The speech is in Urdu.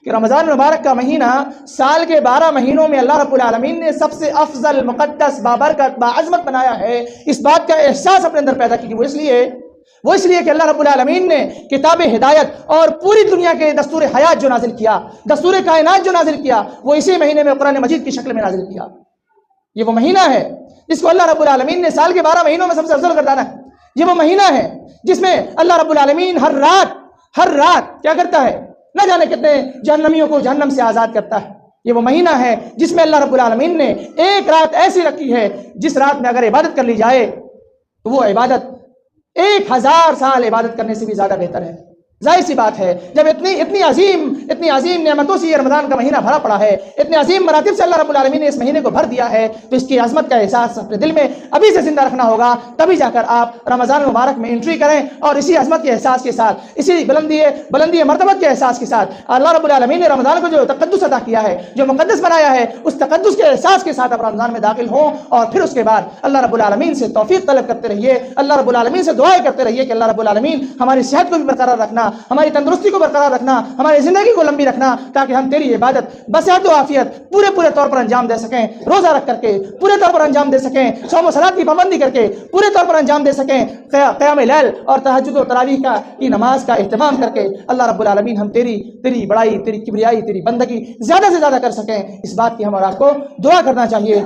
کہ رمضان المبارک کا مہینہ سال کے 12 مہینوں میں اللہ رب العالمین نے سب سے افضل، مقدس، بابرکت، باعظمت بنایا ہے، اس بات کا احساس اپنے اندر پیدا کی کہ وہ اس لیے کہ اللہ رب العالمین نے کتاب ہدایت اور پوری دنیا کے دستور حیات جو نازل کیا، دستور کائنات جو نازل کیا، وہ اسی مہینے میں قرآن مجید کی شکل میں نازل کیا۔ یہ وہ مہینہ ہے جس کو اللہ رب العالمین نے سال کے 12 مہینوں میں سب سے افضل گردانا ہے۔ یہ وہ مہینہ ہے جس میں اللہ رب العالمین ہر رات کیا کرتا ہے؟ نہ جانے کتنے جہنمیوں کو جہنم سے آزاد کرتا ہے۔ یہ وہ مہینہ ہے جس میں اللہ رب العالمین نے ایک رات ایسی رکھی ہے جس رات میں اگر عبادت کر لی جائے تو وہ عبادت 1000 سال عبادت کرنے سے بھی زیادہ بہتر ہے۔ ظاہر سی بات ہے جب اتنی عظیم نعمتوں سے یہ رمضان کا مہینہ بھرا پڑا ہے، اتنے عظیم مراتب سے اللہ رب العالمین نے اس مہینے کو بھر دیا ہے، تو اس کی عظمت کا احساس اپنے دل میں ابھی سے زندہ رکھنا ہوگا، تبھی جا کر آپ رمضان المبارک میں انٹری کریں اور اسی عظمت کے احساس کے ساتھ، اسی بلندی مرتبت کے احساس کے ساتھ اللہ رب العالمین نے رمضان کو جو تقدس عطا کیا ہے، جو مقدس بنایا ہے، اس تقدس کے احساس کے ساتھ آپ رمضان میں داخل ہوں، اور پھر اس کے بعد اللہ رب العالمین سے توفیق طلب کرتے رہیے، اللہ رب العالمین سے دعائیں کرتے رہیے کہ اللہ رب العالمین ہماری صحت کو بھی برقرار رکھنا، ہماری تندرستی کو برقرار رکھنا، ہماری زندگی کو لمبی رکھنا، تاکہ ہم تیری عبادت بصحت و عافیت پورے طور پر انجام دے سکیں، روزہ رکھ کر کے پورے طور پر انجام دے سکیں، صوم و صلات کی پابندی کر کے پورے طور پر انجام دے سکیں، قیام لیل اور تہجد و تراویح کی نماز کا اہتمام کر کے اللہ رب العالمین ہم تیری بڑائی، تیری کبریائی، تیری بندگی زیادہ سے زیادہ کر سکیں۔ اس بات کی ہم اور آپ کو دعا کرنا چاہیے۔